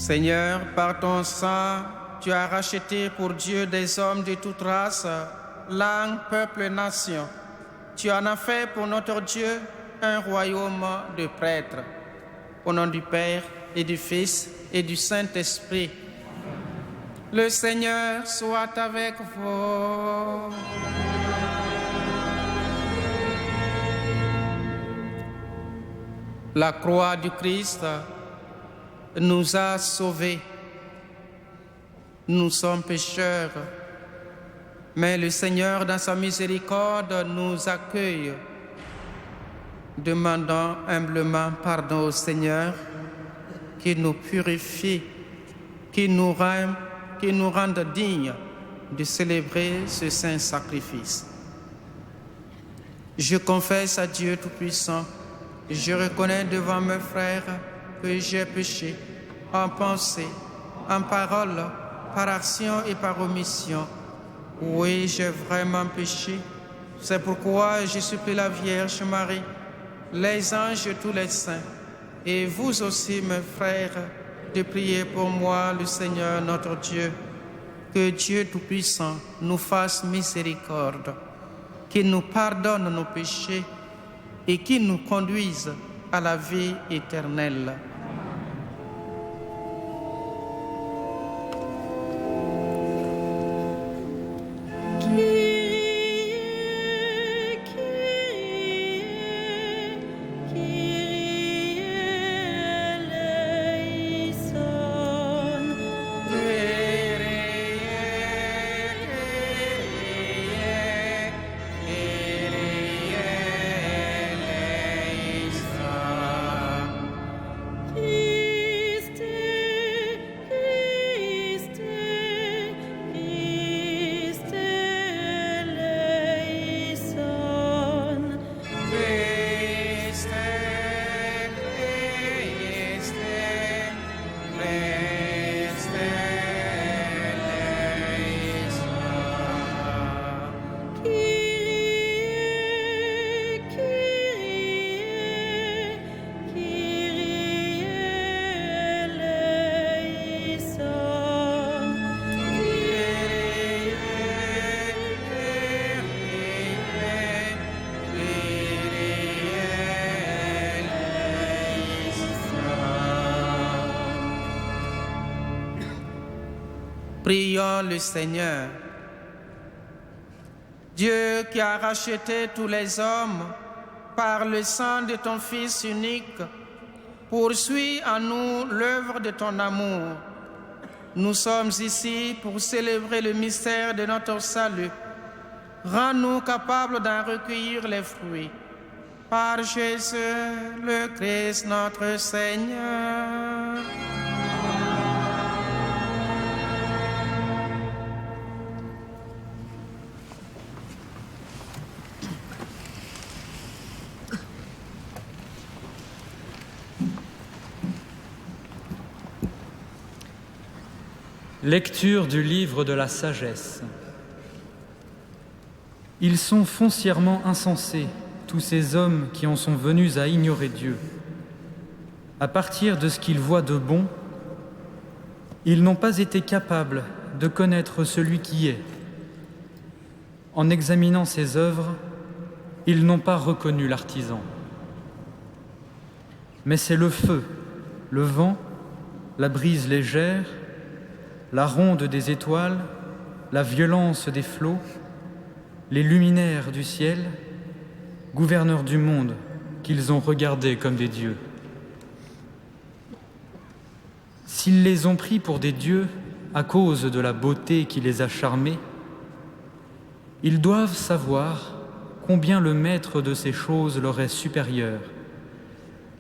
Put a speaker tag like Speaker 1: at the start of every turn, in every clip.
Speaker 1: Seigneur, par ton sang, tu as racheté pour Dieu des hommes de toute race, langue, peuple, nation. Tu en as fait pour notre Dieu un royaume de prêtres. Au nom du Père et du Fils et du Saint-Esprit. Le Seigneur soit avec vous. La croix du Christ nous a sauvés. Nous sommes pécheurs, mais le Seigneur, dans sa miséricorde, nous accueille. Demandons humblement pardon au Seigneur, qui nous purifie, qui nous rende dignes de célébrer ce saint sacrifice. Je confesse à Dieu Tout-Puissant, je reconnais devant mes frères que j'ai péché en pensée, en parole, par action et par omission. Oui, j'ai vraiment péché. C'est pourquoi je supplie la Vierge Marie, les anges et tous les saints, et vous aussi, mes frères, de prier pour moi, le Seigneur notre Dieu. Que Dieu Tout-Puissant nous fasse miséricorde, qu'il nous pardonne nos péchés et qu'il nous conduise à la vie éternelle. Prions le Seigneur. Dieu qui a racheté tous les hommes par le sang de ton Fils unique, poursuis en nous l'œuvre de ton amour. Nous sommes ici pour célébrer le mystère de notre salut. Rends-nous capables d'en recueillir les fruits. Par Jésus le Christ notre Seigneur.
Speaker 2: Lecture du livre de la sagesse. Ils sont foncièrement insensés, tous ces hommes qui en sont venus à ignorer Dieu. À partir de ce qu'ils voient de bon, ils n'ont pas été capables de connaître celui qui est. En examinant ses œuvres, ils n'ont pas reconnu l'artisan. Mais c'est le feu, le vent, la brise légère, la ronde des étoiles, la violence des flots, les luminaires du ciel, gouverneurs du monde, qu'ils ont regardés comme des dieux. S'ils les ont pris pour des dieux à cause de la beauté qui les a charmés, ils doivent savoir combien le maître de ces choses leur est supérieur,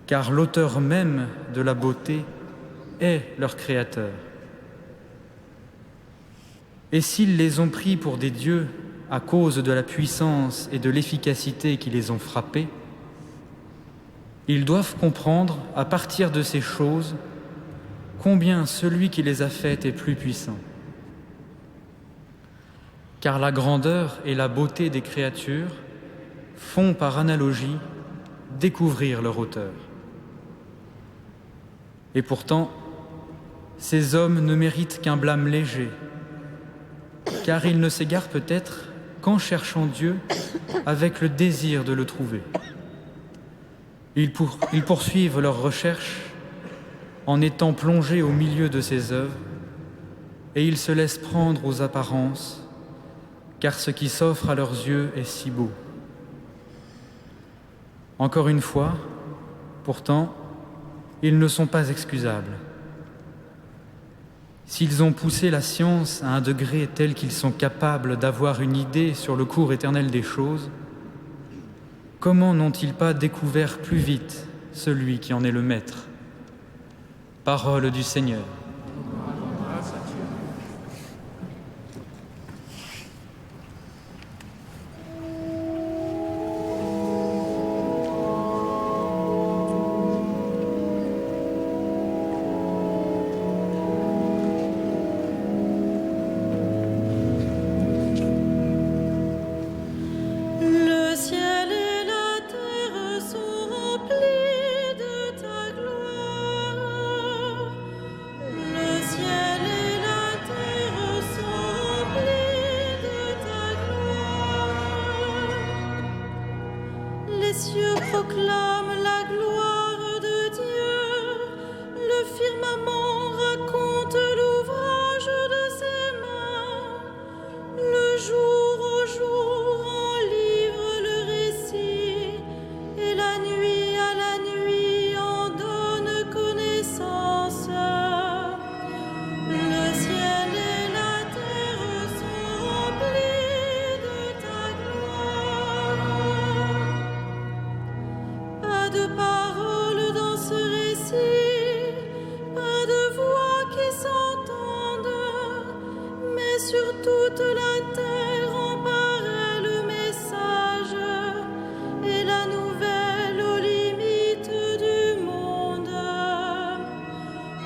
Speaker 2: car l'auteur même de la beauté est leur créateur. Et s'ils les ont pris pour des dieux à cause de la puissance et de l'efficacité qui les ont frappés, ils doivent comprendre, à partir de ces choses, combien celui qui les a faites est plus puissant. Car la grandeur et la beauté des créatures font par analogie découvrir leur auteur. Et pourtant, ces hommes ne méritent qu'un blâme léger, car ils ne s'égarent peut-être qu'en cherchant Dieu avec le désir de le trouver. Ils poursuivent leurs recherches en étant plongés au milieu de ses œuvres, et ils se laissent prendre aux apparences, car ce qui s'offre à leurs yeux est si beau. Encore une fois, pourtant, ils ne sont pas excusables. S'ils ont poussé la science à un degré tel qu'ils sont capables d'avoir une idée sur le cours éternel des choses, comment n'ont-ils pas découvert plus vite celui qui en est le maître? Parole du Seigneur.
Speaker 3: Les cieux proclament la gloire de Dieu, le firmament raconte l'ouvrage de ses mains. Le jour au jour en livre le récit, et la nuit à la nuit en donne connaissance. Le ciel et la terre sont remplis de ta gloire. Pas de paroles dans ce récit, pas de voix qui s'entendent, mais sur toute la terre en paraît le message et la nouvelle aux limites du monde.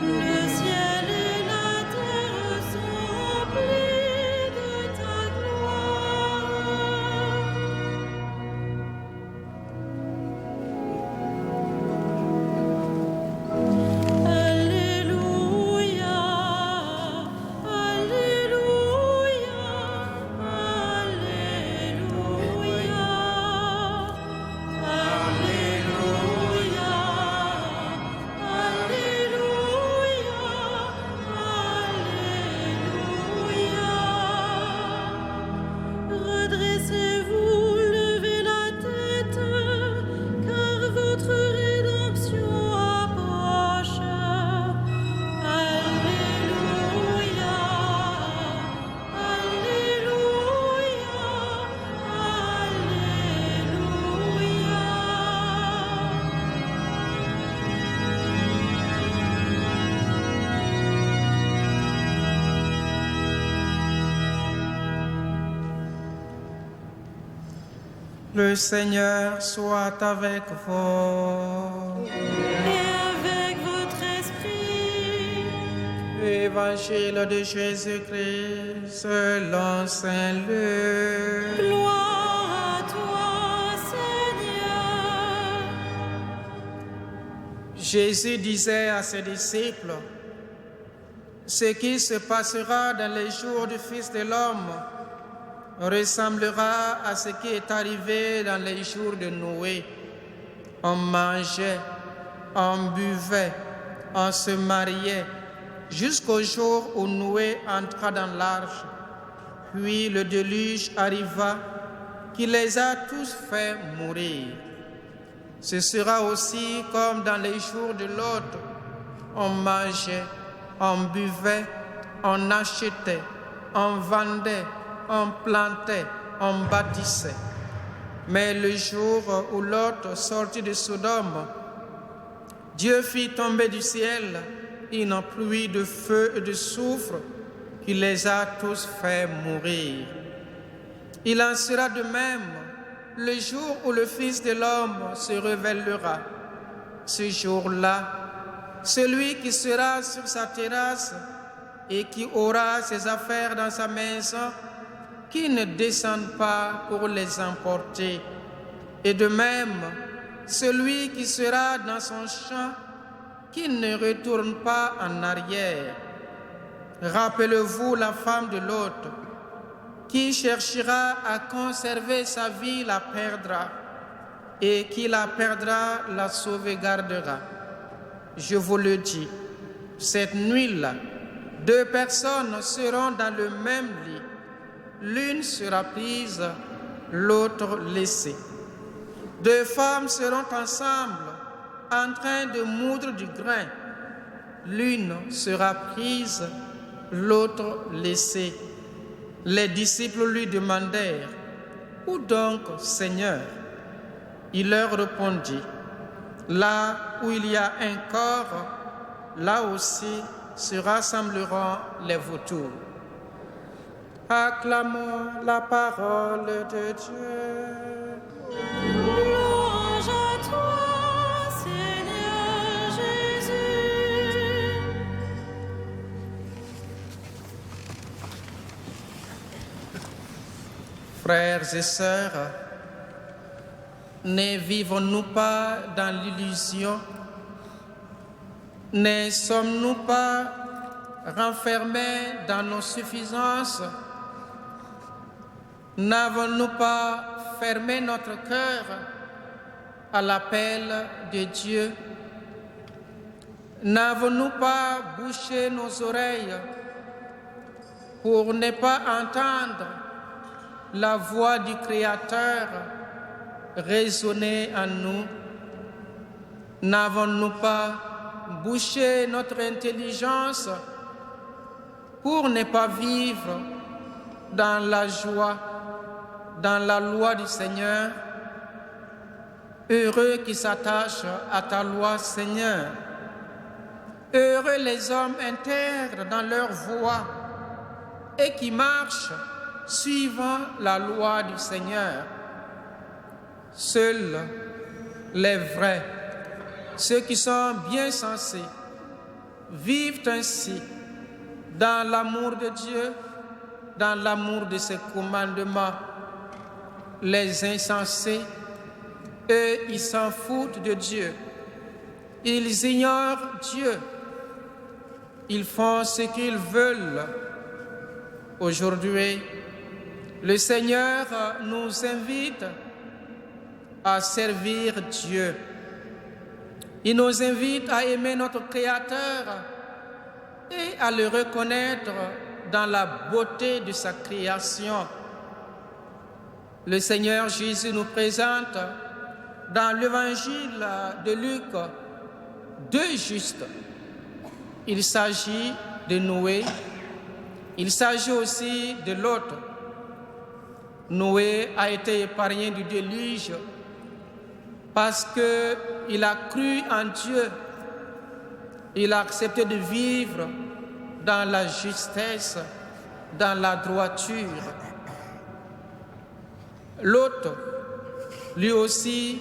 Speaker 3: Le ciel et la terre sont remplis de ta gloire. Alléluia, Alléluia, Alléluia, Alléluia, Alléluia. Redressez-vous, levez la tête, car votre rédemption approche. Alléluia, Alléluia,
Speaker 1: Le Seigneur soit avec vous.
Speaker 3: et avec votre esprit.
Speaker 1: Évangile de Jésus-Christ selon Saint Luc.
Speaker 3: Gloire à toi, Seigneur.
Speaker 1: Jésus disait à ses disciples, « Ce qui se passera dans les jours du Fils de l'homme ressemblera à ce qui est arrivé dans les jours de Noé. On mangeait, on buvait, on se mariait, jusqu'au jour où Noé entra dans l'arche. Puis le déluge arriva, qui les a tous fait mourir. Ce sera aussi comme dans les jours de Lot. On mangeait, on buvait, on achetait, on vendait, on plantait, on bâtissait. Mais le jour où Lot sortit de Sodome, Dieu fit tomber du ciel une pluie de feu et de soufre qui les a tous fait mourir. Il en sera de même le jour où le Fils de l'homme se révélera. Ce jour-là, celui qui sera sur sa terrasse et qui aura ses affaires dans sa maison, qui ne descendent pas pour les emporter. Et de même, celui qui sera dans son champ, qu'il ne retourne pas en arrière. Rappelez-vous la femme de Lot, qui cherchera à conserver sa vie la perdra, et qui la perdra la sauvegardera. Je vous le dis, cette nuit-là, 2 personnes seront dans le même lit. L'une sera prise, l'autre laissée. 2 femmes seront ensemble, en train de moudre du grain. L'une sera prise, l'autre laissée. Les disciples lui demandèrent, « Où donc, Seigneur ?» Il leur répondit, « Là où il y a un corps, là aussi se rassembleront les vautours. » Acclamons la parole de Dieu.
Speaker 3: Louange à toi, Seigneur Jésus.
Speaker 1: Frères et sœurs, ne vivons-nous pas dans l'illusion? Ne sommes-nous pas renfermés dans nos suffisances? N'avons-nous pas fermé notre cœur à l'appel de Dieu? N'avons-nous pas bouché nos oreilles pour ne pas entendre la voix du Créateur résonner en nous? N'avons-nous pas bouché notre intelligence pour ne pas vivre dans la joie, dans la loi du Seigneur? Heureux qui s'attachent à ta loi, Seigneur. Heureux les hommes intègres dans leur voie et qui marchent suivant la loi du Seigneur. Seuls les vrais, ceux qui sont bien sensés, vivent ainsi dans l'amour de Dieu, dans l'amour de ses commandements. Les insensés, eux, ils s'en foutent de Dieu. Ils ignorent Dieu. Ils font ce qu'ils veulent. Aujourd'hui, le Seigneur nous invite à servir Dieu. Il nous invite à aimer notre Créateur et à le reconnaître dans la beauté de sa création. Le Seigneur Jésus nous présente dans l'évangile de Luc 2 justes. Il s'agit de Noé, il s'agit aussi de Lot. Noé a été épargné du déluge parce qu'il a cru en Dieu. Il a accepté de vivre dans la justesse, dans la droiture. Lot, lui aussi,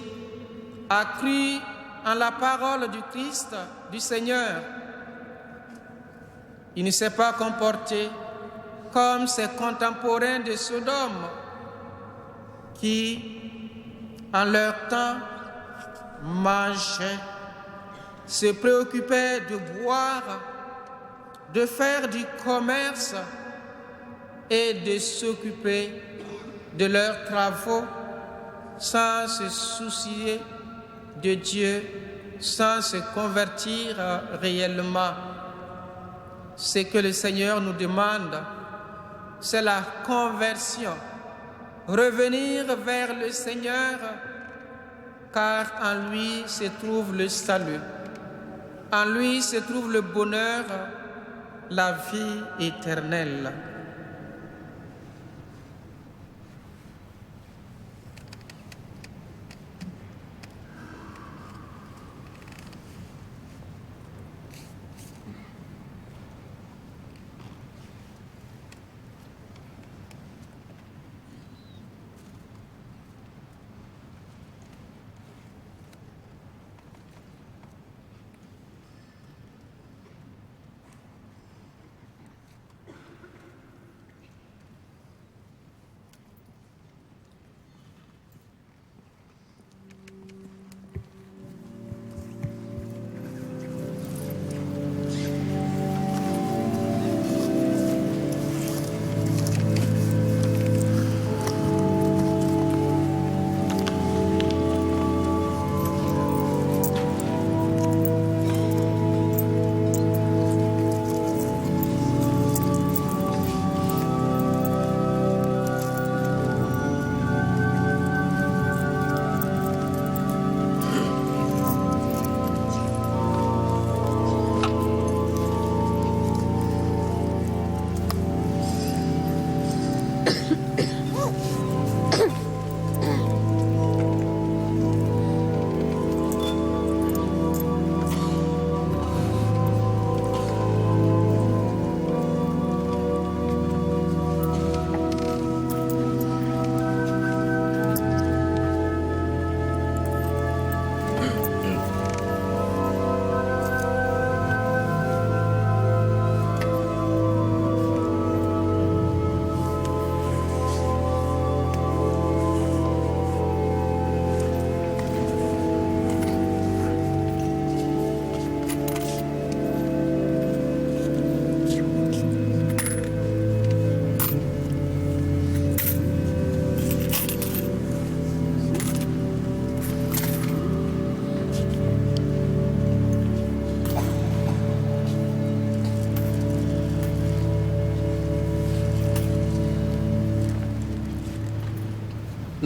Speaker 1: a cru en la parole du Christ, du Seigneur. Il ne s'est pas comporté comme ses contemporains de Sodome qui, en leur temps, mangeaient, se préoccupaient de boire, de faire du commerce et de s'occuper de leurs travaux sans se soucier de Dieu, sans se convertir réellement. Ce que le Seigneur nous demande, c'est la conversion. Revenir vers le Seigneur, car en lui se trouve le salut. En lui se trouve le bonheur, la vie éternelle.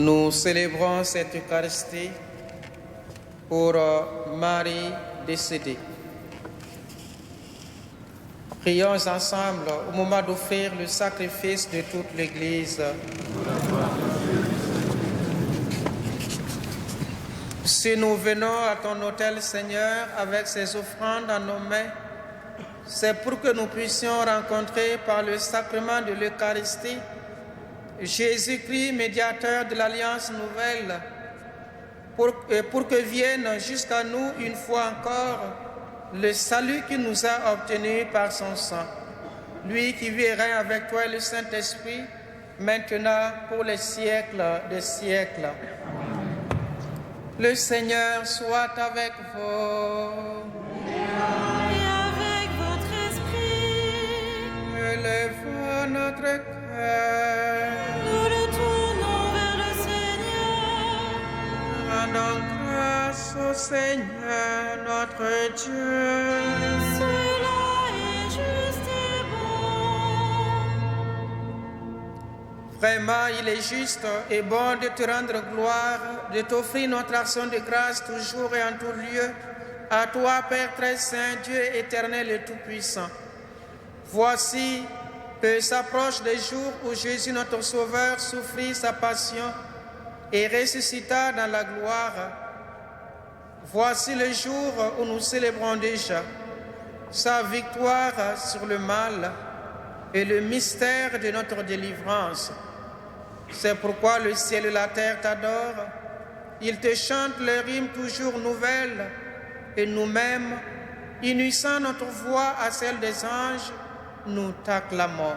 Speaker 1: Nous célébrons cette Eucharistie pour Marie décédée. Prions ensemble au moment d'offrir le sacrifice de toute l'Église. Si nous venons à ton autel, Seigneur, avec ces offrandes dans nos mains, c'est pour que nous puissions rencontrer par le sacrement de l'Eucharistie Jésus-Christ, médiateur de l'Alliance nouvelle, pour que vienne jusqu'à nous une fois encore le salut qu'il nous a obtenu par son sang. Lui qui vit et règne avec toi et le Saint-Esprit, maintenant pour les siècles des siècles. Le Seigneur soit avec vous.
Speaker 3: Et avec votre esprit,
Speaker 1: Élevons notre cœur.
Speaker 3: nous le tournons vers le Seigneur.
Speaker 1: Rendons grâce au Seigneur notre Dieu.
Speaker 3: Cela est juste et bon.
Speaker 1: Vraiment, il est juste et bon de te rendre gloire, de t'offrir notre action de grâce toujours et en tout lieu. À toi, Père très saint, Dieu éternel et tout-puissant. Voici que s'approchent les jours où Jésus, notre Sauveur, souffrit sa passion et ressuscita dans la gloire. Voici le jour où nous célébrons déjà sa victoire sur le mal et le mystère de notre délivrance. C'est pourquoi le ciel et la terre t'adorent. Ils te chantent les rimes toujours nouvelles et nous-mêmes, unissant notre voix à celle des anges, nous t'acclamons.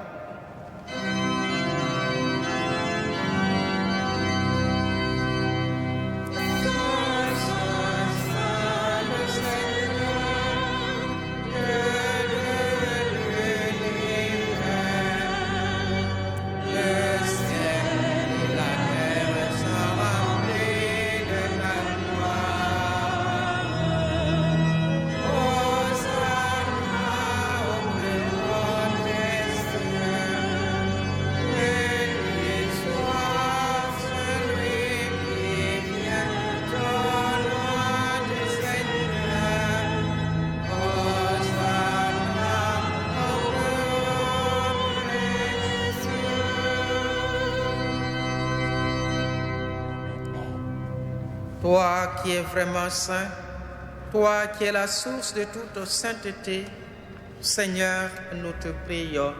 Speaker 1: Toi qui es vraiment saint, toi qui es la source de toute sainteté, Seigneur, nous te prions.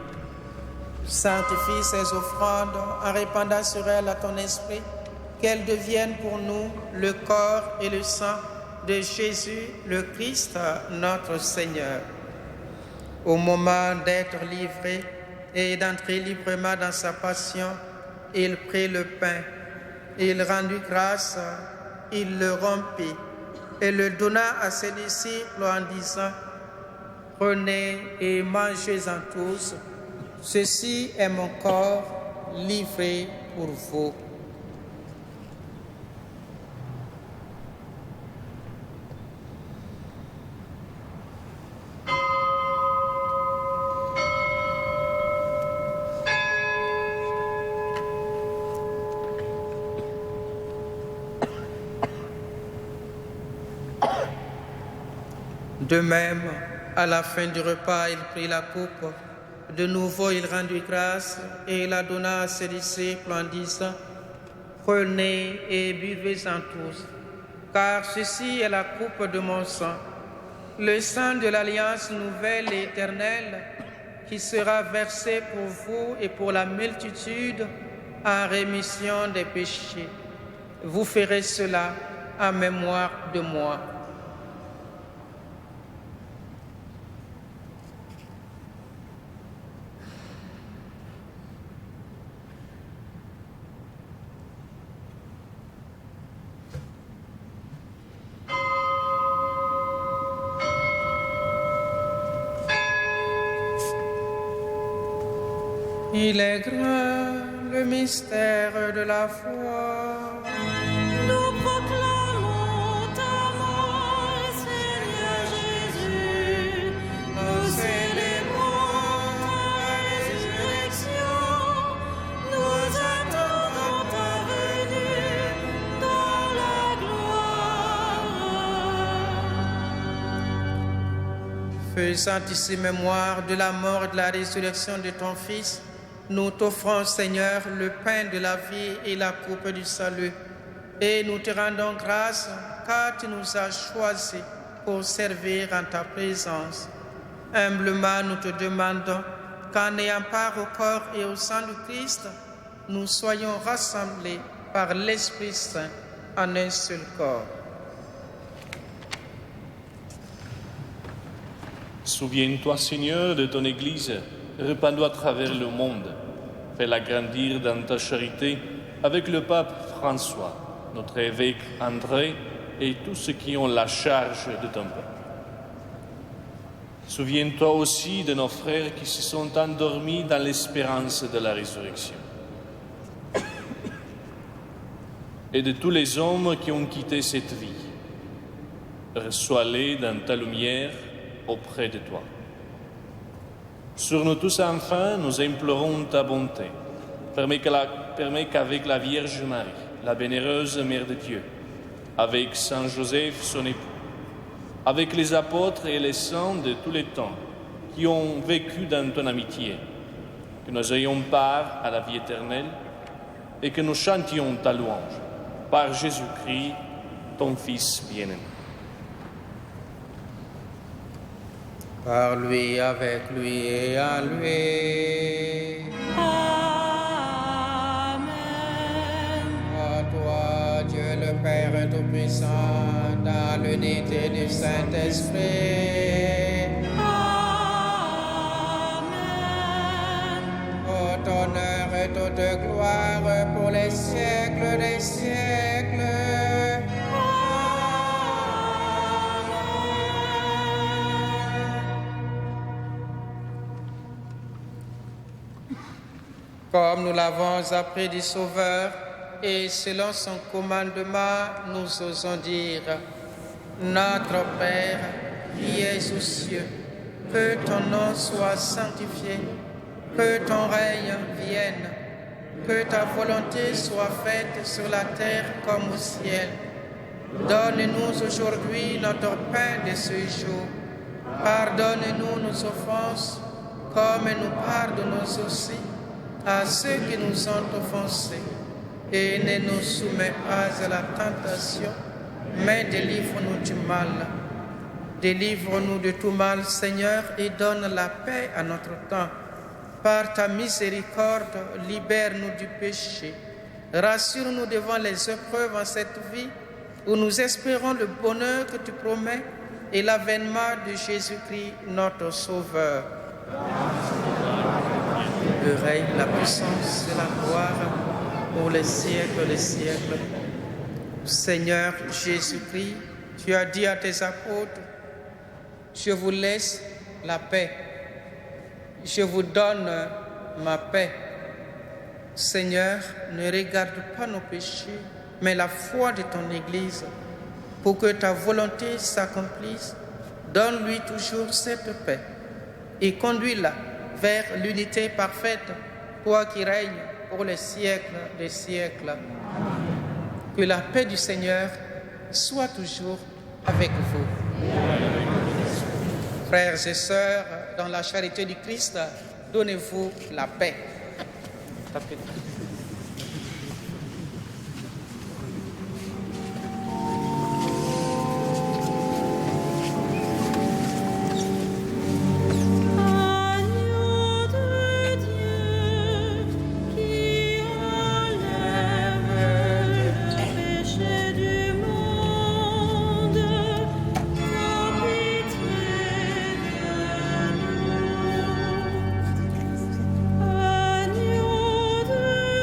Speaker 1: Sanctifie ces offrandes en répandant sur elles à ton esprit, qu'elles deviennent pour nous le corps et le sang de Jésus, le Christ, notre Seigneur. Au moment d'être livré et d'entrer librement dans sa passion, il prit le pain, il rendit grâce, il le rompit et le donna à ses disciples en disant: prenez et mangez-en tous, ceci est mon corps livré pour vous. De même, à la fin du repas, il prit la coupe. De nouveau, il rendit grâce et la donna à ses disciples en disant: prenez et buvez-en tous, car ceci est la coupe de mon sang, le sang de l'alliance nouvelle et éternelle, qui sera versé pour vous et pour la multitude en rémission des péchés. Vous ferez cela en mémoire de moi. Il est grand le mystère de la foi.
Speaker 3: Nous proclamons ta mort, Seigneur Jésus. Nous célébrons ta résurrection. Nous attendons ta venue.
Speaker 1: Faisant ici mémoire de la mort et de la résurrection de ton Fils, nous t'offrons, Seigneur, le pain de la vie et la coupe du salut. Et nous te rendons grâce car tu nous as choisis pour servir en ta présence. Humblement, nous te demandons qu'en ayant part au corps et au sang du Christ, nous soyons rassemblés par l'Esprit Saint en un seul corps.
Speaker 4: Souviens-toi, Seigneur, de ton Église, répandue à travers le monde. Fais-la grandir dans ta charité avec le pape François, notre évêque André et tous ceux qui ont la charge de ton peuple. Souviens-toi aussi de nos frères qui se sont endormis dans l'espérance de la résurrection. Et de tous les hommes qui ont quitté cette vie. Reçois-les dans ta lumière auprès de toi. Sur nous tous, enfin, nous implorons ta bonté. Permets qu'avec la Vierge Marie, la bienheureuse Mère de Dieu, avec Saint Joseph, son époux, avec les apôtres et les saints de tous les temps qui ont vécu dans ton amitié, que nous ayons part à la vie éternelle et que nous chantions ta louange par Jésus-Christ, ton Fils bien-aimé.
Speaker 1: Par lui, avec lui et à lui.
Speaker 3: Amen.
Speaker 1: À toi, Dieu le Père Tout-Puissant, dans l'unité du Saint-Esprit.
Speaker 3: Amen.
Speaker 1: Tout honneur et toute gloire pour les siècles des siècles. Comme nous l'avons appris du Sauveur, et selon son commandement, nous osons dire: Notre Père, qui es aux cieux, que ton nom soit sanctifié, que ton règne vienne, que ta volonté soit faite sur la terre comme au ciel. Donne-nous aujourd'hui notre pain de ce jour. Pardonne-nous nos offenses, comme nous pardonnons aussi à ceux qui nous ont offensés, et ne nous soumets pas à la tentation, mais délivre-nous du mal. Délivre-nous de tout mal, Seigneur, et donne la paix à notre temps. Par ta miséricorde, libère-nous du péché. Rassure-nous devant les épreuves en cette vie, où nous espérons le bonheur que tu promets et l'avènement de Jésus-Christ, notre Sauveur. Le règne, la puissance et la gloire pour les siècles des siècles. Seigneur Jésus-Christ, tu as dit à tes apôtres: je vous laisse la paix, je vous donne ma paix. Seigneur, ne regarde pas nos péchés, mais la foi de ton Église, pour que ta volonté s'accomplisse. Donne-lui toujours cette paix et conduis-la vers l'unité parfaite, toi qui règnes pour les siècles des siècles. Que la paix du Seigneur soit toujours avec vous. Frères et sœurs, dans la charité du Christ, donnez-vous la paix.
Speaker 3: Agneau de Dieu qui enlève le péché du monde, aie pitié de nous. Agneau de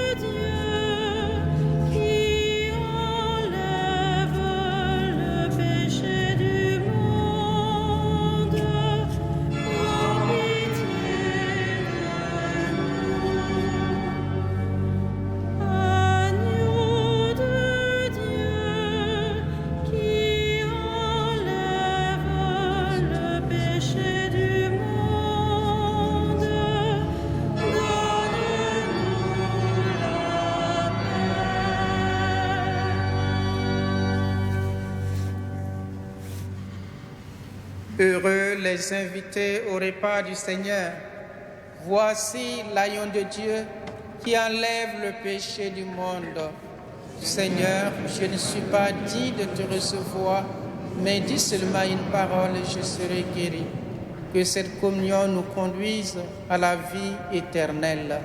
Speaker 1: Heureux les invités au repas du Seigneur. Voici l'agneau de Dieu qui enlève le péché du monde. Seigneur, je ne suis pas digne de te recevoir, mais dis seulement une parole et je serai guéri. Que cette communion nous conduise à la vie éternelle.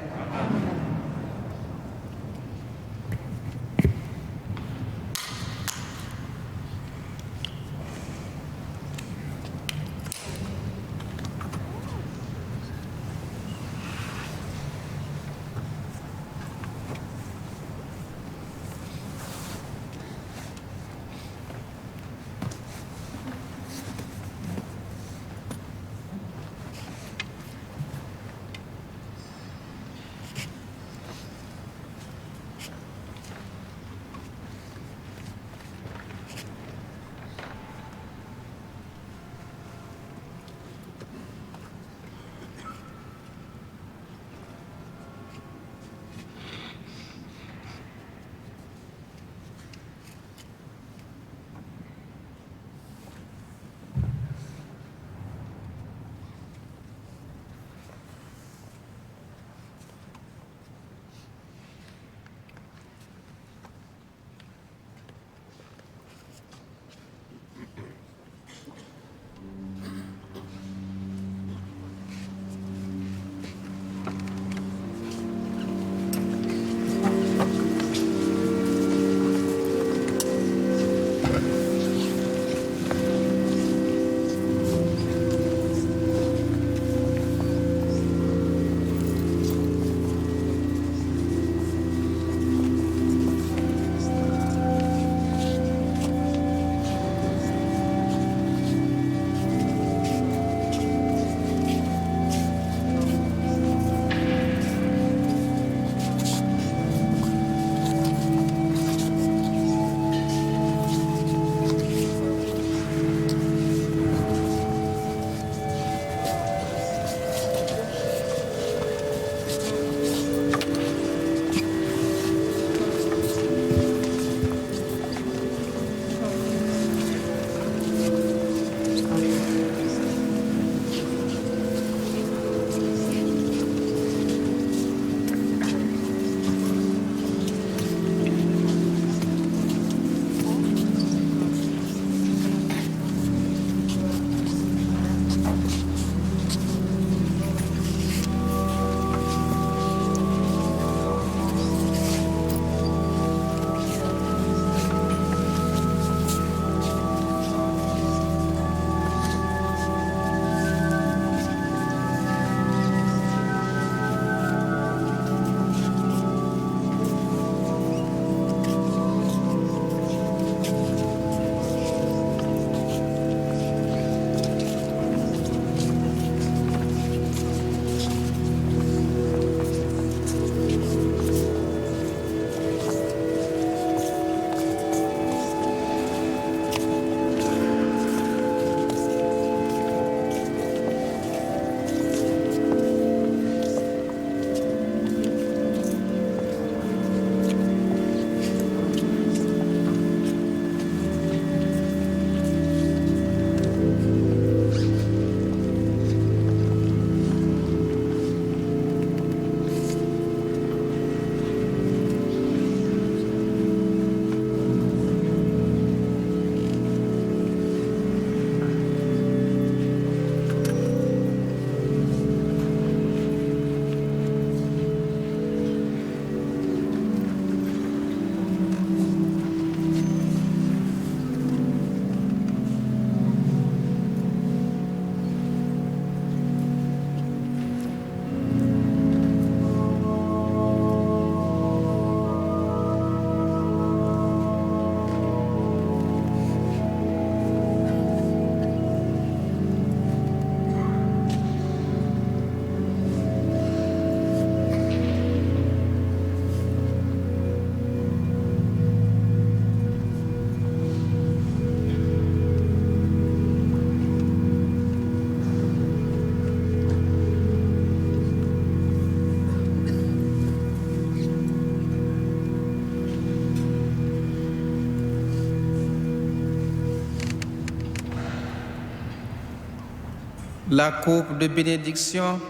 Speaker 1: La coupe de bénédiction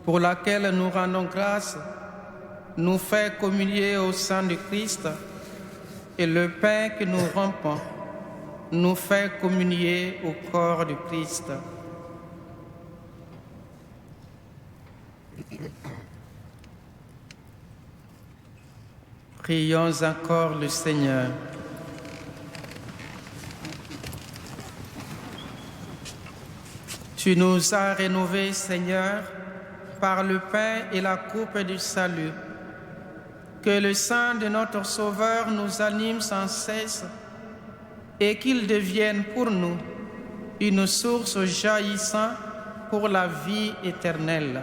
Speaker 1: pour laquelle nous rendons grâce nous fait communier au sang de Christ, et le pain que nous rompons nous fait communier au corps de Christ. Prions encore le Seigneur. Tu nous as rénovés, Seigneur, par le pain et la coupe du salut. Que le sang de notre Sauveur nous anime sans cesse et qu'il devienne pour nous une source jaillissant pour la vie éternelle.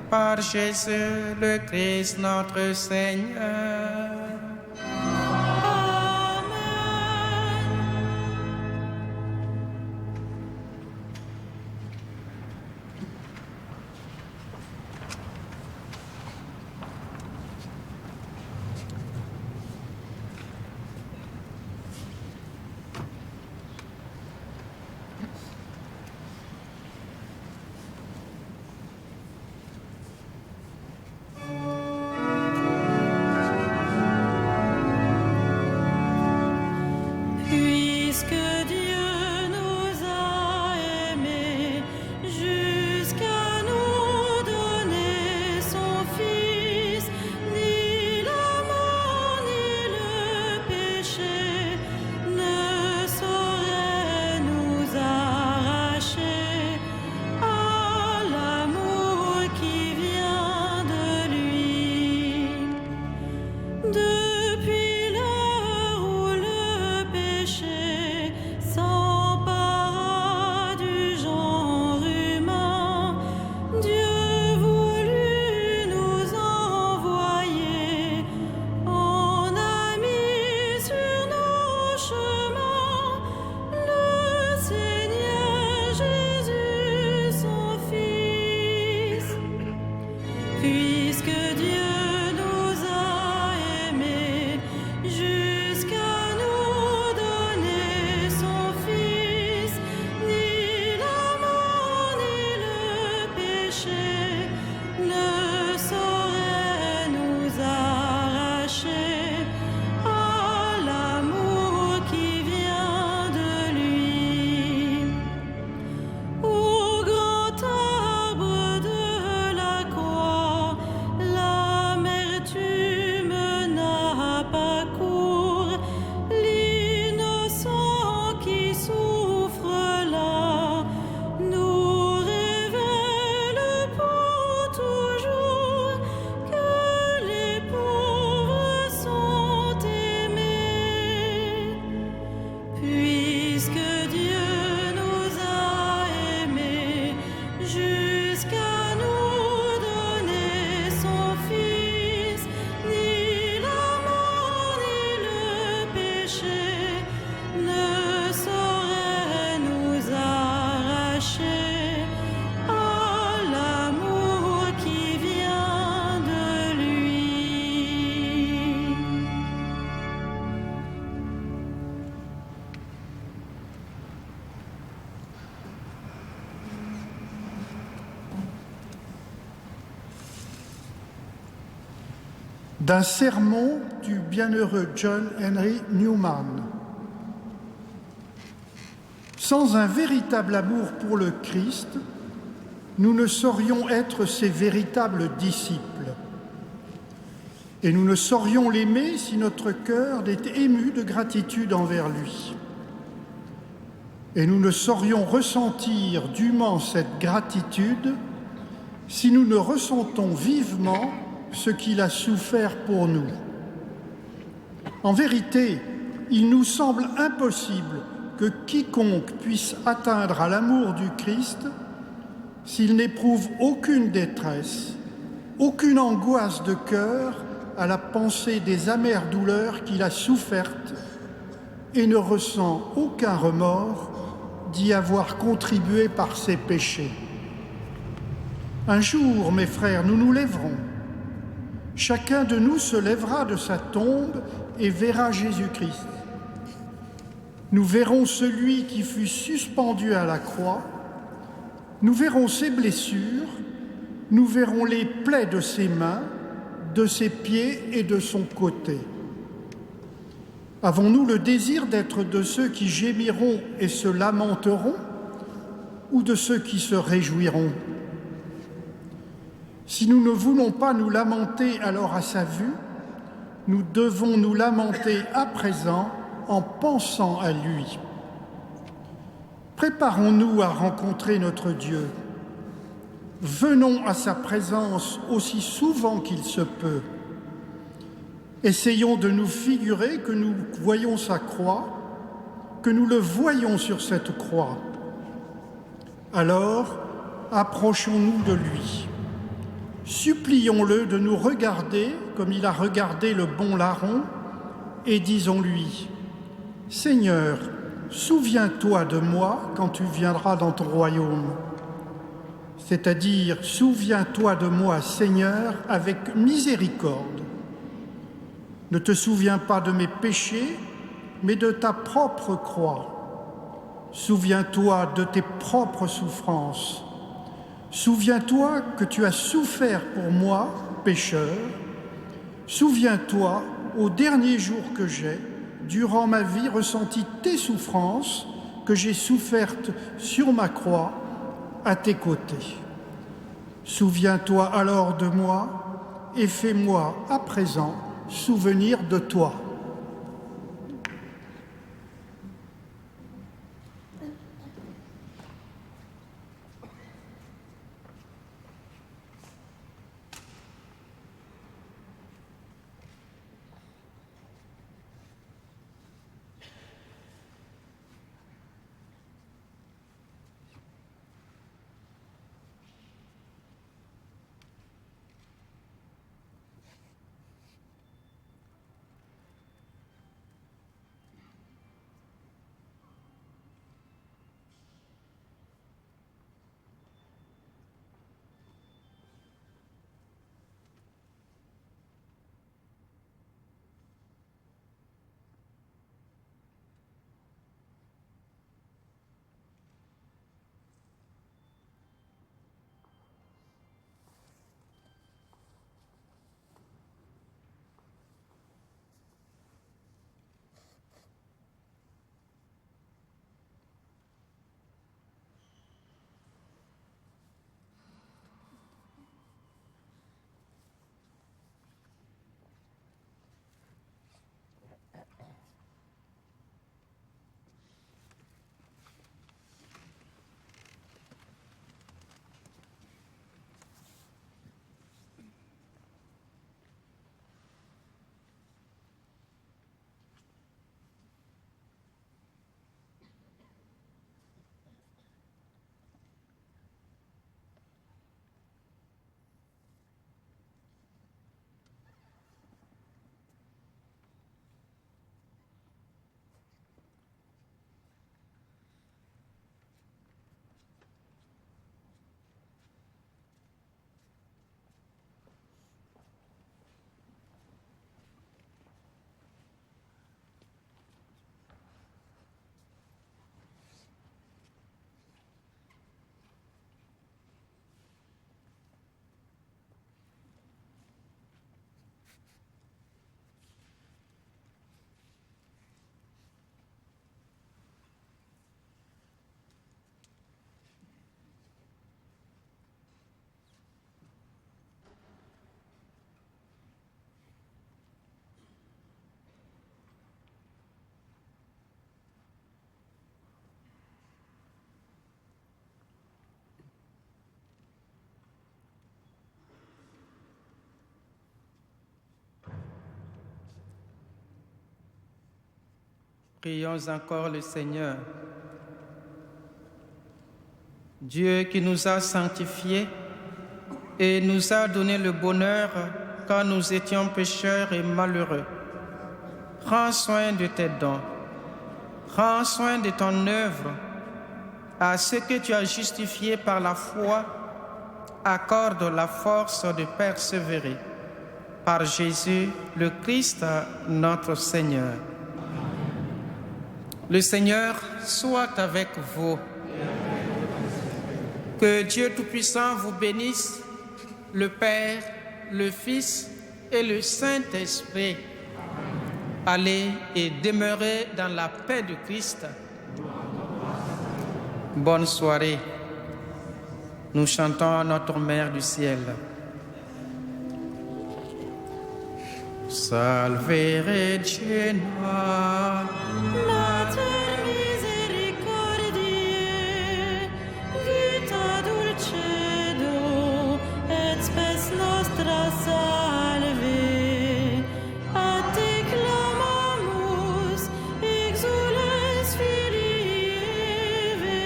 Speaker 1: Par Jésus le Christ notre Seigneur.
Speaker 5: D'un sermon du bienheureux John Henry Newman. Sans un véritable amour pour le Christ, nous ne saurions être ses véritables disciples. Et nous ne saurions l'aimer si notre cœur n'était ému de gratitude envers lui. Et nous ne saurions ressentir dûment cette gratitude si nous ne ressentons vivement ce qu'il a souffert pour nous. En vérité, il nous semble impossible que quiconque puisse atteindre à l'amour du Christ s'il n'éprouve aucune détresse, aucune angoisse de cœur à la pensée des amères douleurs qu'il a souffertes et ne ressent aucun remords d'y avoir contribué par ses péchés. Un jour, mes frères, nous nous lèverons. Chacun de nous se lèvera de sa tombe et verra Jésus-Christ. Nous verrons celui qui fut suspendu à la croix Nous verrons ses blessures, nous verrons les plaies de ses mains, de ses pieds et de son côté. Avons-nous le désir d'être de ceux qui gémiront et se lamenteront ou de ceux qui se réjouiront? Si nous ne voulons pas nous lamenter alors à sa vue, nous devons nous lamenter à présent en pensant à lui. Préparons-nous à rencontrer notre Dieu. Venons à sa présence aussi souvent qu'il se peut. Essayons de nous figurer que nous voyons sa croix, que nous le voyons sur cette croix. Alors, approchons-nous de lui. Supplions-le de nous regarder comme il a regardé le bon larron et disons-lui: Seigneur, souviens-toi de moi quand tu viendras dans ton royaume. C'est-à-dire, souviens-toi de moi, Seigneur, avec miséricorde. Ne te souviens pas de mes péchés, mais de ta propre croix. Souviens-toi de tes propres souffrances. Souviens-toi que tu as souffert pour moi, pécheur. Souviens-toi, au dernier jour que j'ai, durant ma vie, ressenti tes souffrances que j'ai souffertes sur ma croix, à tes côtés. Souviens-toi alors de moi et fais-moi à présent souvenir de toi.
Speaker 1: Prions encore le Seigneur. Dieu qui nous a sanctifiés et nous a donné le bonheur quand nous étions pécheurs et malheureux, prends soin de tes dons, prends soin de ton œuvre. À ceux que tu as justifiés par la foi, accorde la force de persévérer. Par Jésus, le Christ, notre Seigneur. Le Seigneur soit avec vous. Que Dieu Tout-Puissant vous bénisse, le Père, le Fils et le Saint-Esprit. Allez et demeurez dans la paix de Christ. Bonne soirée. Nous chantons à notre Mère du ciel. Salve Regina,
Speaker 3: Mater misericordiae, vita dulcedo, et spes nostra salve. A te clamamus, exules Filii Eve,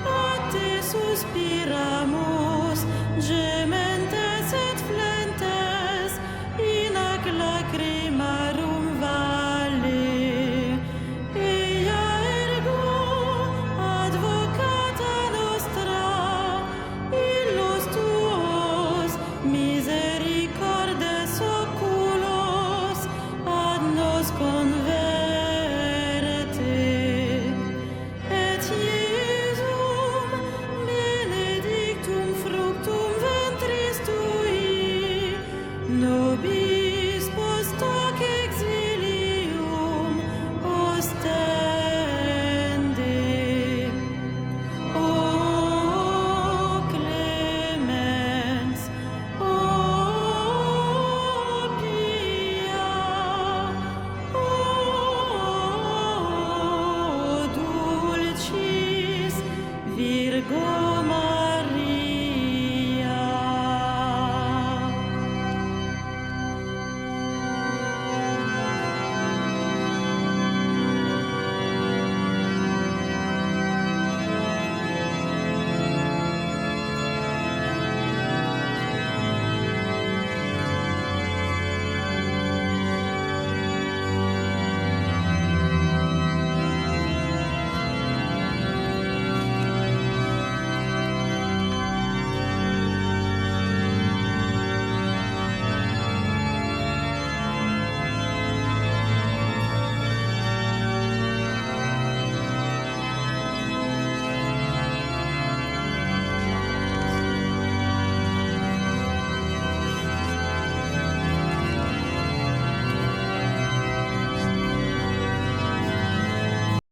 Speaker 3: a te suspiramus, gementes et flentes, in ac lacrimarum vale. Ea ergo advocata nostra, illos tuos misericordes oculos ad nos converte. Et Iesum benedictum fructum ventris tui, nobis post hoc exilium ostende. O clemens, o pia, o dulcis Virgo